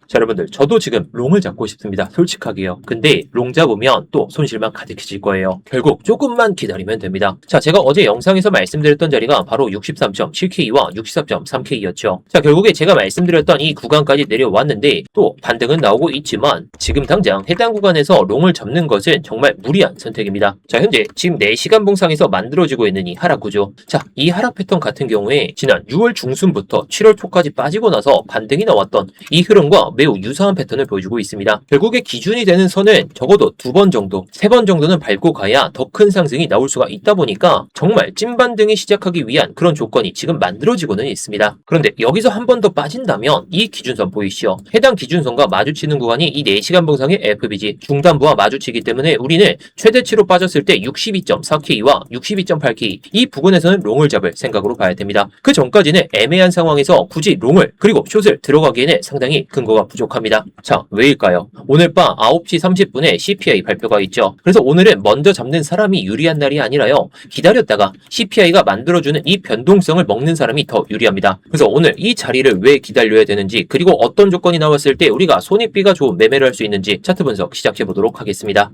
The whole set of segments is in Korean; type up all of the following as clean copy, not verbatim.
자, 여러분들, 저도 지금 롱을 잡고 싶습니다. 솔직하게요. 근데 롱 잡으면 또 손실만 가득해질 거예요. 결국 조금만 기다리면 됩니다. 자, 제가 어제 영상에서 말씀드렸던 자리가 바로 63.7K와 64.3K였죠. 자, 결국에 제가 말씀드렸던 이 구간까지 내려왔는데 또 반등은 나오고 있지만 지금 당장 해당 구간에서 롱을 잡는 것은 정말 무리한 선택입니다. 자, 현재 지금 4시간 봉상에서 만들어지고 있는 이 하락 구조. 자, 이 하락 패턴 같은 경우에 지난 6월 중순부터 7월 초까지 빠지고 나서 반등이 나왔던 이 흐름과 매우 유사한 패턴을 보여주고 있습니다. 결국에 기준이 되는 선은 적어도 2번 정도, 3번 정도는 밟고 가야 더 큰 상승이 나올 수가 있다 보니까 정말 찐반등이 시작하기 위한 그런 조건이 지금 만들어지고는 있습니다. 그런데 여기서 한 번 더 빠진다면 이 기준선 보이시죠? 해당 기준선과 마주치는 구간이 이 4시간 봉상의 FBG 중단부와 마주치기 때문에 우리는 최대치로 빠졌을 때 62.4K와 62.8K 이 부근에서는 롱을 잡을 생각으로 봐야 됩니다. 그 전까지는 애매한 상황에서 굳이 롱을 그리고 숏을 들어가기에는 상당히 근거가 부족합니다. 자, 왜일까요? 오늘 밤 9시 30분에 CPI 발표가 있죠. 그래서 오늘은 먼저 잡는 사람이 유리한 날이 아니라요. 기다렸다가 CPI가 만들어주는 이 변동성을 먹는 사람이 더 유리합니다. 그래서 오늘 이 자리를 왜 기다려야 되는지 그리고 어떤 조건이 나왔을 때 우리가 손익비가 좋은 매매를 할 수 있는지 차트 분석 시작해 보도록 하겠습니다.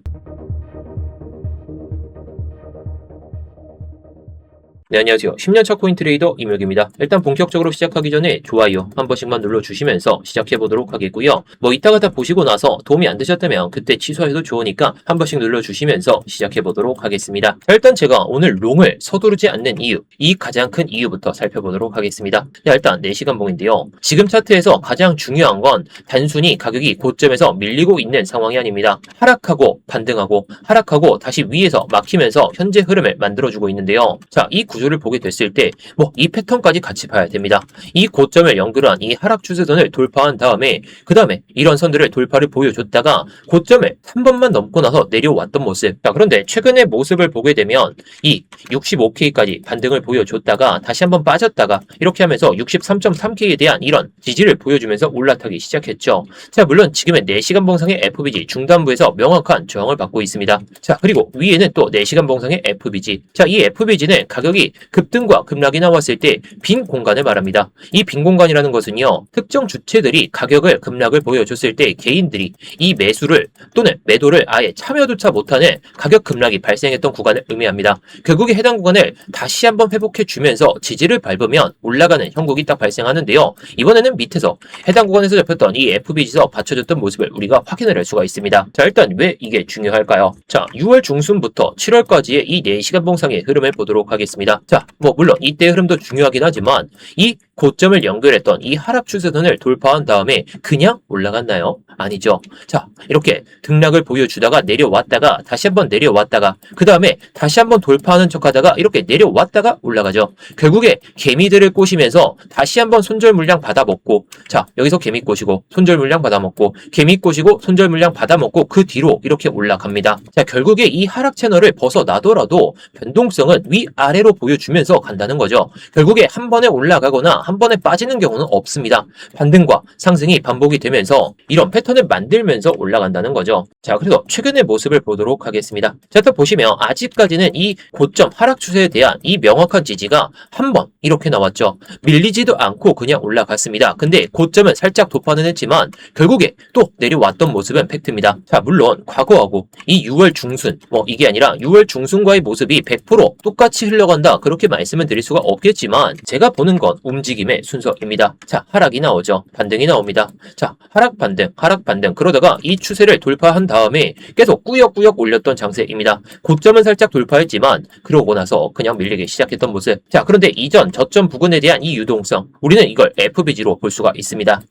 네, 안녕하세요. 10년차 코인트레이더 이명규입니다. 일단 본격적으로 시작하기 전에 좋아요 한 번씩만 눌러주시면서 시작해보도록 하겠고요. 뭐 이따가 다 보시고 나서 도움이 안 되셨다면 그때 취소해도 좋으니까 한 번씩 눌러주시면서 시작해보도록 하겠습니다. 일단 제가 오늘 롱을 서두르지 않는 이유, 이 가장 큰 이유부터 살펴보도록 하겠습니다. 자, 일단 4시간 봉인데요. 지금 차트에서 가장 중요한 건 단순히 가격이 고점에서 밀리고 있는 상황이 아닙니다. 하락하고 반등하고 하락하고 다시 위에서 막히면서 현재 흐름을 만들어주고 있는데요. 자, 이 구조를 보게 됐을 때 이 패턴까지 같이 봐야 됩니다. 이 고점을 연결한 이 하락 추세선을 돌파한 다음에 그 다음에 이런 선들을 돌파를 보여줬다가 고점을 3번만 넘고 나서 내려왔던 모습. 자, 그런데 최근의 모습을 보게 되면 이 65K까지 반등을 보여줬다가 다시 한번 빠졌다가 이렇게 하면서 63.3K에 대한 이런 지지를 보여주면서 올라타기 시작했죠. 자, 물론 지금은 4시간 봉상의 FBG 중단부에서 명확한 저항을 받고 있습니다. 자, 그리고 위에는 또 4시간 봉상의 FBG. 자, 이 FBG는 가격이 급등과 급락이 나왔을 때 빈 공간을 말합니다. 이 빈 공간이라는 것은요, 특정 주체들이 가격을 급락을 보여줬을 때 개인들이 이 매수를 또는 매도를 아예 참여조차 못하는 가격 급락이 발생했던 구간을 의미합니다. 결국에 해당 구간을 다시 한번 회복해 주면서 지지를 밟으면 올라가는 형국이 딱 발생하는데요. 이번에는 밑에서 해당 구간에서 잡혔던 이 FBG에서 받쳐줬던 모습을 우리가 확인을 할 수가 있습니다. 자, 일단 왜 이게 중요할까요? 자, 6월 중순부터 7월까지의 이 4시간 봉상의 흐름을 보도록 하겠습니다. 자, 물론 이때의 흐름도 중요하긴 하지만 이 고점을 연결했던 이 하락 추세선을 돌파한 다음에 그냥 올라갔나요? 아니죠. 자, 이렇게 등락을 보여주다가 내려왔다가 다시 한번 내려왔다가 그 다음에 다시 한번 돌파하는 척하다가 이렇게 내려왔다가 올라가죠. 결국에 개미들을 꼬시면서 다시 한번 손절 물량 받아먹고, 자, 여기서 개미 꼬시고 손절 물량 받아먹고 개미 꼬시고 손절 물량 받아먹고 그 뒤로 이렇게 올라갑니다. 자, 결국에 이 하락 채널을 벗어나더라도 변동성은 위아래로 보여주면서 간다는 거죠. 결국에 한 번에 올라가거나 한 번에 빠지는 경우는 없습니다. 반등과 상승이 반복이 되면서 이런 패턴을 만들면서 올라간다는 거죠. 자, 그래서 최근의 모습을 보도록 하겠습니다. 자, 또 보시면 아직까지는 이 고점 하락 추세에 대한 이 명확한 지지가 한 번 이렇게 나왔죠. 밀리지도 않고 그냥 올라갔습니다. 근데 고점은 살짝 도파는 했지만 결국에 또 내려왔던 모습은 팩트입니다. 자, 물론 과거하고 이 6월 중순 이게 아니라 6월 중순과의 모습이 100% 똑같이 흘러간다 그렇게 말씀은 드릴 수가 없겠지만 제가 보는 건 움직임의 순서입니다. 자, 하락이 나오죠. 반등이 나옵니다. 자, 하락 반등 하락 반등 그러다가 이 추세를 돌파한 다음에 계속 꾸역꾸역 올렸던 장세입니다. 고점은 살짝 돌파했지만 그러고 나서 그냥 밀리기 시작했던 모습. 자, 그런데 이전 저점 부근에 대한 이 유동성 우리는 이걸 FBG로 볼 수가 있습니다.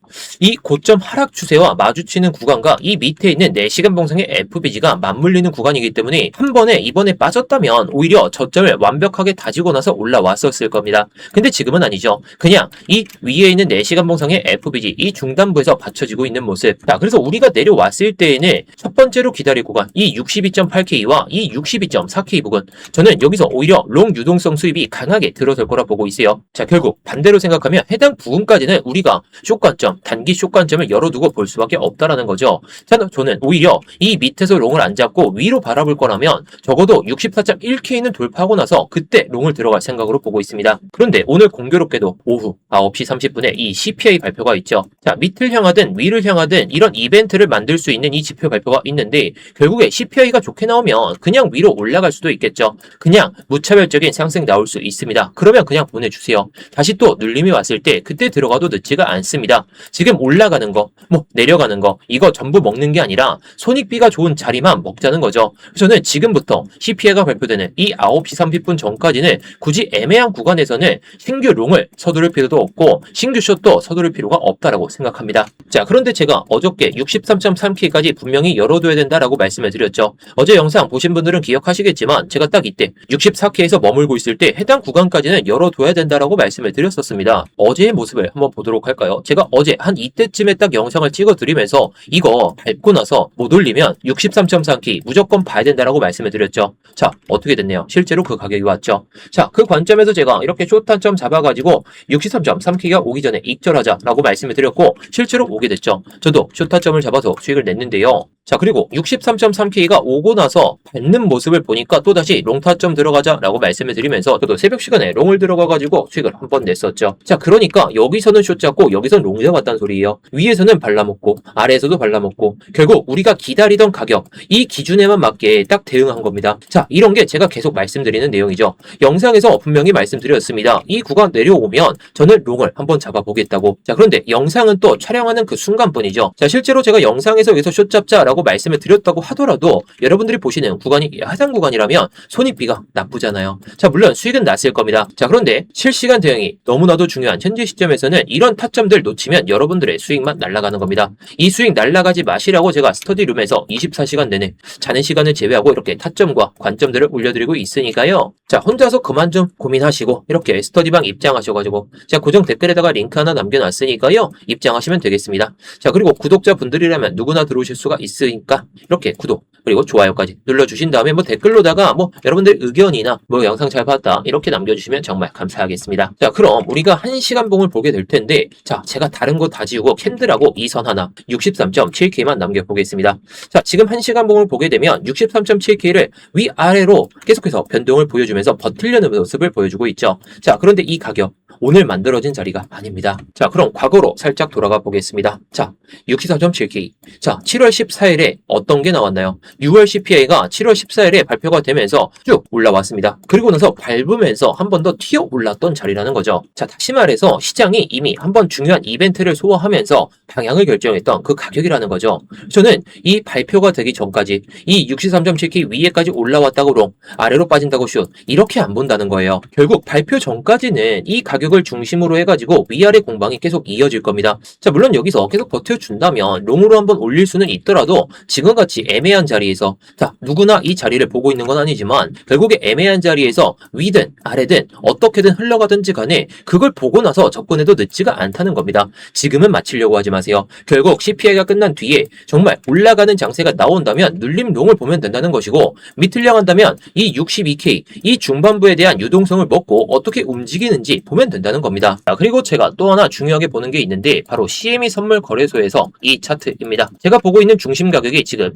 이 고점 하락 추세와 마주치는 구간과 이 밑에 있는 4시간 봉상의 FBG가 맞물리는 구간이기 때문에 한 번에 이번에 빠졌다면 오히려 저점을 완벽하게 다지고 나서 올라왔었을 겁니다. 근데 지금은 아니죠. 그냥 이 위에 있는 4시간 봉상의 FBG 이 중단부에서 받쳐지고 있는 모습. 자, 그래서 우리가 내려왔을 때에는 첫 번째로 기다릴 구간 이 62.8K와 이 62.4K 부근 저는 여기서 오히려 롱 유동성 수입이 강하게 들어설 거라 보고 있어요. 자, 결국 반대로 생각하면 해당 부분까지는 우리가 숏관점 단기 숏관점을 열어두고 볼 수밖에 없다라는 거죠. 자, 저는 오히려 이 밑에서 롱을 안 잡고 위로 바라볼 거라면 적어도 64.1K는 돌파하고 나서 그때 롱을 롱을 들어갈 생각으로 보고 있습니다. 그런데 오늘 공교롭게도 오후 9시 30분에 이 CPI 발표가 있죠. 자, 밑을 향하든 위를 향하든 이런 이벤트를 만들 수 있는 이 지표 발표가 있는데 결국에 CPI가 좋게 나오면 그냥 위로 올라갈 수도 있겠죠. 그냥 무차별적인 상승 나올 수 있습니다. 그러면 그냥 보내주세요. 다시 또 눌림이 왔을 때 그때 들어가도 늦지가 않습니다. 지금 올라가는 거, 내려가는 거 이거 전부 먹는 게 아니라 손익비가 좋은 자리만 먹자는 거죠. 저는 지금부터 CPI가 발표되는 이 9시 30분 전까지는 굳이 애매한 구간에서는 신규 롱을 서두를 필요도 없고 신규 숏도 서두를 필요가 없다라고 생각합니다. 자, 그런데 제가 어저께 63.3K까지 분명히 열어둬야 된다라고 말씀을 드렸죠. 어제 영상 보신 분들은 기억하시겠지만 제가 딱 이때 64K에서 머물고 있을 때 해당 구간까지는 열어둬야 된다라고 말씀을 드렸었습니다. 어제의 모습을 한번 보도록 할까요? 제가 어제 한 이때쯤에 딱 영상을 찍어드리면서 이거 밟고 나서 못 올리면 63.3K 무조건 봐야 된다라고 말씀을 드렸죠. 자, 어떻게 됐네요. 실제로 그 가격이 왔죠. 자, 그 관점에서 제가 이렇게 숏탄점 잡아가지고 63.3K가 오기 전에 익절하자라고 말씀을 드렸고 실제로 오게 됐죠. 저도 숏탄점을 잡아서 수익을 냈는데요. 자, 그리고 63.3K가 오고 나서 받는 모습을 보니까 또다시 롱타점 들어가자라고 말씀을 드리면서 저도 새벽 시간에 롱을 들어가가지고 수익을 한 번 냈었죠. 자, 그러니까 여기서는 숏 잡고 여기서는 롱 잡았다는 소리예요. 위에서는 발라먹고 아래에서도 발라먹고 결국 우리가 기다리던 가격 이 기준에만 맞게 딱 대응한 겁니다. 자, 이런 게 제가 계속 말씀드리는 내용이죠. 영상에서 분명히 말씀드렸습니다. 이 구간 내려오면 저는 롱을 한번 잡아보겠다고. 자, 그런데 영상은 또 촬영하는 그 순간뿐이죠. 자, 실제로 제가 영상에서 여기서 숏 잡자라고 말씀을 드렸다고 하더라도 여러분들이 보시는 구간이 하단 구간이라면 손익비가 나쁘잖아요. 자, 물론 수익은 났을 겁니다. 자, 그런데 실시간 대응이 너무나도 중요한 현재 시점에서는 이런 타점들 놓치면 여러분들의 수익만 날아가는 겁니다. 이 수익 날아가지 마시라고 제가 스터디룸에서 24시간 내내 자는 시간을 제외하고 이렇게 타점과 관점들을 올려드리고 있으니까요. 자, 혼자서 그만 좀 고민하시고 이렇게 스터디방 입장하셔가지고 제가 고정 댓글에다가 링크 하나 남겨놨으니까요. 입장하시면 되겠습니다. 자, 그리고 구독자분들이라면 누구나 들어오실 수가 있으니까 이렇게 구독 그리고 좋아요까지 눌러주신 다음에 댓글로다가 여러분들 의견이나 영상 잘 봤다 이렇게 남겨주시면 정말 감사하겠습니다. 자, 그럼 우리가 1시간 봉을 보게 될 텐데 자, 제가 다른 거 다 지우고 캔들하고 이 선 하나 63.7K만 남겨보겠습니다. 자, 지금 1시간 봉을 보게 되면 63.7K를 위아래로 계속해서 변동을 보여주면서 버틸려는 모습을 보여주고 있죠. 자, 그런데 이 가격 오늘 만들어진 자리가 아닙니다. 자, 그럼 과거로 살짝 돌아가 보겠습니다. 자, 64.7K. 자, 7월 14일에 어떤 게 나왔나요? 6월 CPI가 7월 14일에 발표가 되면서 쭉 올라왔습니다. 그리고 나서 밟으면서 한 번 더 튀어 올랐던 자리라는 거죠. 자, 다시 말해서 시장이 이미 한 번 중요한 이벤트를 소화하면서 방향을 결정했던 그 가격이라는 거죠. 저는 이 발표가 되기 전까지 이 63.7K 위에까지 올라왔다고 롱, 아래로 빠진다고 숏 이렇게 안 본다는 거예요. 결국 발표 전까지는 이 가격을 중심으로 해가지고 위아래 공방이 계속 이어질 겁니다. 자, 물론 여기서 계속 버텨준다면 롱으로 한번 올릴 수는 있더라도 지금같이 애매한 자리에서 자, 누구나 이 자리를 보고 있는 건 아니지만 결국에 애매한 자리에서 위든 아래든 어떻게든 흘러가든지 간에 그걸 보고 나서 접근해도 늦지가 않다는 겁니다. 지금은 맞추려고 하지 마세요. 결국 CPI가 끝난 뒤에 정말 올라가는 장세가 나온다면 눌림 롱을 보면 된다는 것이고 밑을 향한다면 이 62K 이 중반부에 대한 유동성을 먹고 어떻게 움직이는지 보면 된다는 겁니다. 자, 그리고 제가 또 하나 중요하게 보는 게 있는데 바로 CME 선물 거래소에서 이 차트입니다. 제가 보고 있는 중심 가격이 지금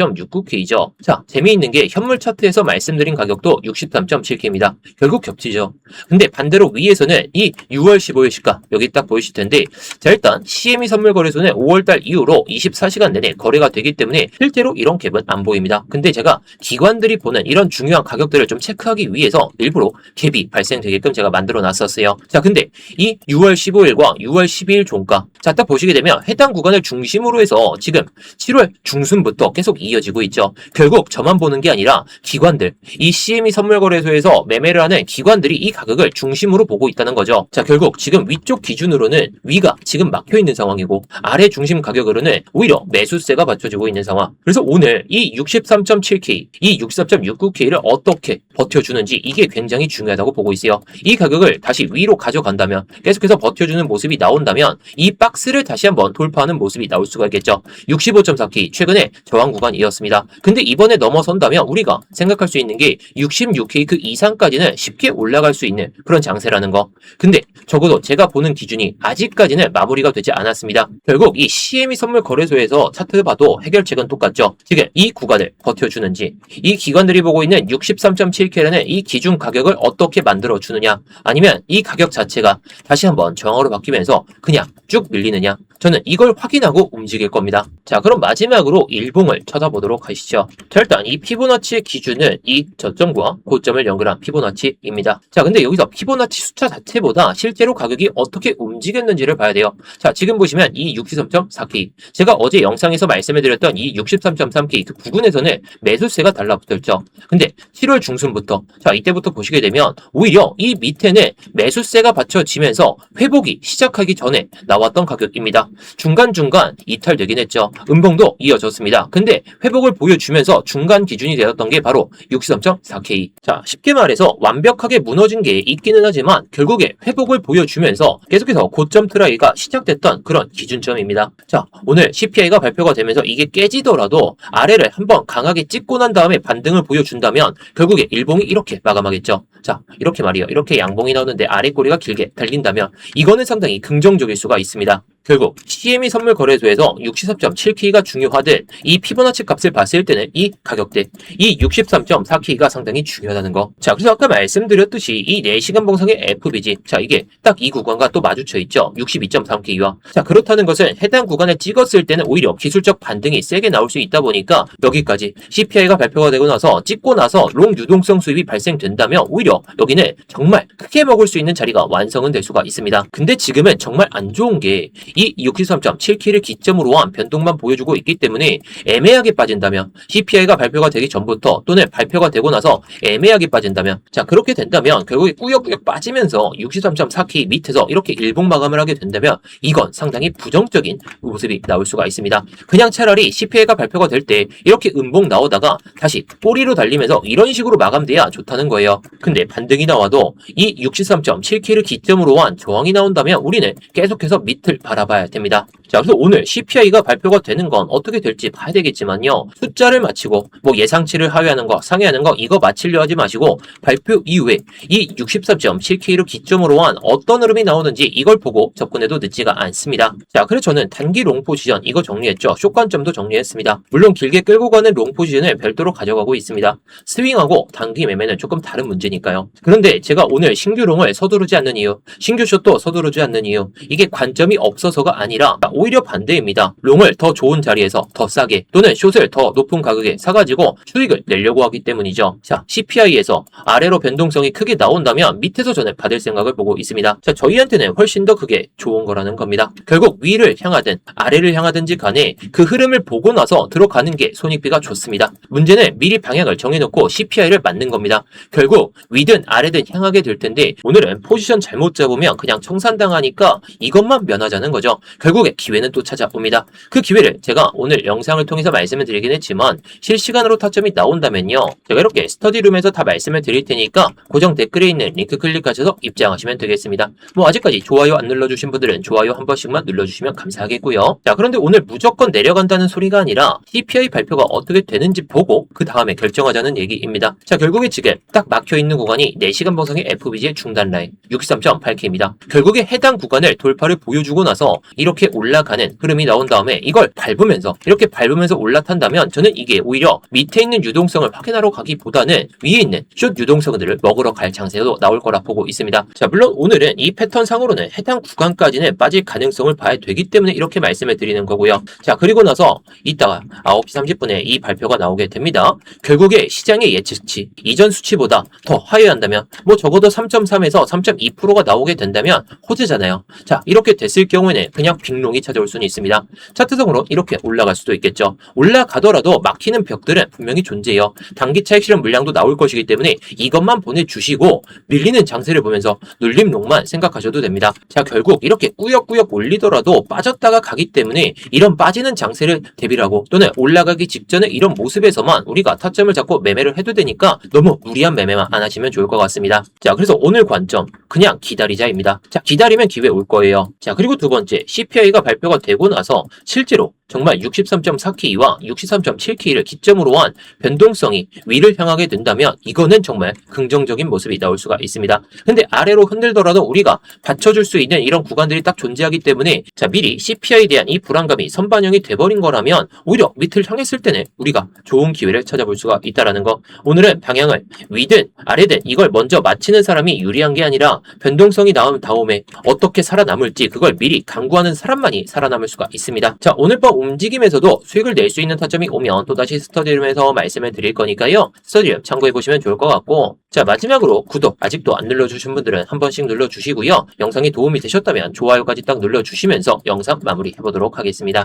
63.69K죠. 자, 재미있는 게 현물 차트에서 말씀드린 가격도 63.7K입니다. 결국 겹치죠. 근데 반대로 위에서는 이 6월 15일 시가 여기 딱 보이실 텐데 자, 일단 CME 선물 거래소는 5월달 이후로 24시간 내내 거래가 되기 때문에 실제로 이런 갭은 안 보입니다. 근데 제가 기관들이 보는 이런 중요한 가격들을 좀 체크하기 위해서 일부러 갭이 발생되게끔 제가 만들어 놨었어요. 자, 근데 이 6월 15일과 6월 12일 종가 자, 딱 보시게 되면 해당 구간을 중심으로 해서 지금 7월 중순부터 계속 이어지고 있죠. 결국 저만 보는 게 아니라 기관들, 이 CME 선물거래소에서 매매를 하는 기관들이 이 가격을 중심으로 보고 있다는 거죠. 자, 결국 지금 위쪽 기준으로는 위가 지금 막혀 있는 상황이고 아래 중심 가격으로는 오히려 매수세가 받쳐지고 있는 상황. 그래서 오늘 이 63.7K, 이 64.69K를 어떻게 버텨주는지 이게 굉장히 중요하다고 보고 있어요. 이 가격을 다시 위로 위로 가져간다면 계속해서 버텨주는 모습이 나온다면 이 박스를 다시 한번 돌파하는 모습이 나올 수가 있겠죠. 65.4K 최근에 저항 구간이었습니다. 근데 이번에 넘어선다면 우리가 생각할 수 있는 게 66K 그 이상까지는 쉽게 올라갈 수 있는 그런 장세라는 거. 근데 적어도 제가 보는 기준이 아직까지는 마무리가 되지 않았습니다. 결국 이 CME 선물 거래소에서 차트 봐도 해결책은 똑같죠. 지금 이 구간을 버텨주는지, 이 기관들이 보고 있는 63.7K라는 이 기준 가격을 어떻게 만들어주느냐, 아니면 이 가격 자체가 다시 한번 저항으로 바뀌면서 그냥 쭉 밀리느냐, 저는 이걸 확인하고 움직일 겁니다. 자, 그럼 마지막으로 일봉을 쳐다보도록 하시죠. 자, 일단 이 피보나치의 기준은 이 저점과 고점을 연결한 피보나치입니다. 자, 근데 여기서 피보나치 숫자 자체보다 실제로 가격이 어떻게 움직였는지를 봐야 돼요. 자, 지금 보시면 이 63.4K, 제가 어제 영상에서 말씀해드렸던 이 63.3K 그 부근에서는 매수세가 달라붙었죠. 근데 7월 중순부터, 자, 이때부터 보시게 되면 오히려 이 밑에는 매수세가 받쳐지면서 회복이 시작하기 전에 나왔던 가격입니다. 중간중간 이탈되긴 했죠. 음봉도 이어졌습니다. 근데 회복을 보여주면서 중간 기준이 되었던 게 바로 63.4K. 자, 쉽게 말해서 완벽하게 무너진 게 있기는 하지만 결국에 회복을 보여주면서 계속해서 고점 트라이가 시작됐던 그런 기준점입니다. 자, 오늘 CPI가 발표가 되면서 이게 깨지더라도 아래를 한번 강하게 찍고 난 다음에 반등을 보여준다면 결국에 일봉이 이렇게 마감하겠죠. 자, 이렇게 말이에요. 이렇게 양봉이 나오는데 아래 꼬리가 길게 달린다면 이거는 상당히 긍정적일 수가 있습니다. 결국 CME 선물 거래소에서 63.7K가 중요하듯 이 피보나치 값을 봤을 때는 이 가격대, 이 63.4K가 상당히 중요하다는 거. 자, 그래서 아까 말씀드렸듯이 이 4시간 봉상의 FBG, 자, 이게 딱 이 구간과 또 마주쳐 있죠. 62.3K와. 자, 그렇다는 것은 해당 구간을 찍었을 때는 오히려 기술적 반등이 세게 나올 수 있다 보니까 여기까지 CPI가 발표가 되고 나서 찍고 나서 롱 유동성 수입이 발생된다면 오히려 여기는 정말 크게 먹을 수 있는 자리가 완성은 될 수가 있습니다. 근데 지금은 정말 안 좋은 게 이 63.7K를 기점으로 한 변동만 보여주고 있기 때문에 애매하게 빠진다면, CPI가 발표가 되기 전부터 또는 발표가 되고 나서 애매하게 빠진다면, 자, 그렇게 된다면 결국에 꾸역꾸역 빠지면서 63.4K 밑에서 이렇게 일봉 마감을 하게 된다면 이건 상당히 부정적인 모습이 나올 수가 있습니다. 그냥 차라리 CPI가 발표가 될 때 이렇게 음봉 나오다가 다시 꼬리로 달리면서 이런 식으로 마감돼야 좋다는 거예요. 근데 반등이 나와도 이 63.7K를 기점으로 한 저항이 나온다면 우리는 계속해서 밑을 바라봐야 됩니다. 자, 그래서 오늘 CPI가 발표가 되는 건 어떻게 될지 봐야 되겠지만요. 숫자를 맞히고 뭐 예상치를 하회하는 거, 상회하는 거 이거 맞히려 하지 마시고 발표 이후에 이 63.7K를 기점으로 한 어떤 흐름이 나오는지 이걸 보고 접근해도 늦지가 않습니다. 자, 그래서 저는 단기 롱 포지션 이거 정리했죠. 숏관점도 정리했습니다. 물론 길게 끌고 가는 롱 포지션을 별도로 가져가고 있습니다. 스윙하고 단기 매매는 조금 다른 문제니까요. 그런데 제가 오늘 신규 롱을 서두르지 않는 이유, 신규 숏도 서두르지 않는 이유, 이게 관점이 없어서가 아니라 오히려 반대입니다. 롱을 더 좋은 자리에서 더 싸게 또는 숏을 더 높은 가격에 사가지고 수익을 내려고 하기 때문이죠. 자, CPI에서 아래로 변동성이 크게 나온다면 밑에서 저는 받을 생각을 보고 있습니다. 자, 저희한테는 훨씬 더 그게 좋은 거라는 겁니다. 결국 위를 향하든 아래를 향하든지 간에 그 흐름을 보고 나서 들어가는 게 손익비가 좋습니다. 문제는 미리 방향을 정해놓고 CPI를 맞는 겁니다. 결국 위든 아래든 향하게 될 텐데 오늘은 포지션 잘못 잡으면 그냥 청산당하니까 이것만 면하자는 거죠. 결국에 기회는 또 찾아옵니다. 그 기회를 제가 오늘 영상을 통해서 말씀을 드리긴 했지만 실시간으로 타점이 나온다면요, 제가 이렇게 스터디룸에서 다 말씀을 드릴 테니까 고정 댓글에 있는 링크 클릭하셔서 입장하시면 되겠습니다. 뭐 아직까지 좋아요 안 눌러주신 분들은 좋아요 한 번씩만 눌러주시면 감사하겠고요. 자, 그런데 오늘 무조건 내려간다는 소리가 아니라 CPI 발표가 어떻게 되는지 보고 그 다음에 결정하자는 얘기입니다. 자, 결국에 지금 딱 막혀있는 구간이 4시간 봉상의 FBG의 중단 라인 63.8K입니다. 결국에 해당 구간을 돌파를 보여주고 나서 이렇게 올라가는 흐름이 나온 다음에 이걸 밟으면서 이렇게 밟으면서 올라탄다면 저는 이게 오히려 밑에 있는 유동성을 확인하러 가기보다는 위에 있는 숏 유동성들을 먹으러 갈 장세도 나올 거라 보고 있습니다. 자, 물론 오늘은 이 패턴상으로는 해당 구간까지는 빠질 가능성을 봐야 되기 때문에 이렇게 말씀을 드리는 거고요. 자, 그리고 나서 이따가 9시 30분에 이 발표가 나오게 됩니다. 결국에 시장의 예측치 이전 수치보다 더 하회한다면 뭐 적어도 3.3에서 3.2%가 나오게 된다면 호재잖아요. 자, 이렇게 됐을 경우에는 때는 그냥 빅롱이 찾아올 수는 있습니다. 차트성으로 이렇게 올라갈 수도 있겠죠. 올라가더라도 막히는 벽들은 분명히 존재해요. 단기 차익 실현 물량도 나올 것이기 때문에 이것만 보내주시고 밀리는 장세를 보면서 눌림롱만 생각하셔도 됩니다. 자, 결국 이렇게 꾸역꾸역 올리더라도 빠졌다가 가기 때문에 이런 빠지는 장세를 대비를 하고 또는 올라가기 직전에 이런 모습에서만 우리가 타점을 잡고 매매를 해도 되니까 너무 무리한 매매만 안 하시면 좋을 것 같습니다. 자, 그래서 오늘 관점 그냥 기다리자입니다. 자, 기다리면 기회 올 거예요. 자, 그리고 두 번째 CPI가 발표가 되고 나서 실제로 정말 63.4K와 63.7K를 기점으로 한 변동성이 위를 향하게 된다면 이거는 정말 긍정적인 모습이 나올 수가 있습니다. 근데 아래로 흔들더라도 우리가 받쳐줄 수 있는 이런 구간들이 딱 존재하기 때문에 자, 미리 CPI에 대한 이 불안감이 선반영이 돼버린 거라면 오히려 밑을 향했을 때는 우리가 좋은 기회를 찾아볼 수가 있다는 거. 오늘은 방향을 위든 아래든 이걸 먼저 맞히는 사람이 유리한 게 아니라 변동성이 나온 다음에 어떻게 살아남을지 그걸 미리 강구하는 사람만이 살아남을 수가 있습니다. 자, 오늘 밤 움직임에서도 수익을 낼 수 있는 타점이 오면 또다시 스터디룸에서 말씀을 드릴 거니까요. 스터디룸 참고해보시면 좋을 것 같고, 자, 마지막으로 구독 아직도 안 눌러주신 분들은 한 번씩 눌러주시고요. 영상이 도움이 되셨다면 좋아요까지 딱 눌러주시면서 영상 마무리해보도록 하겠습니다.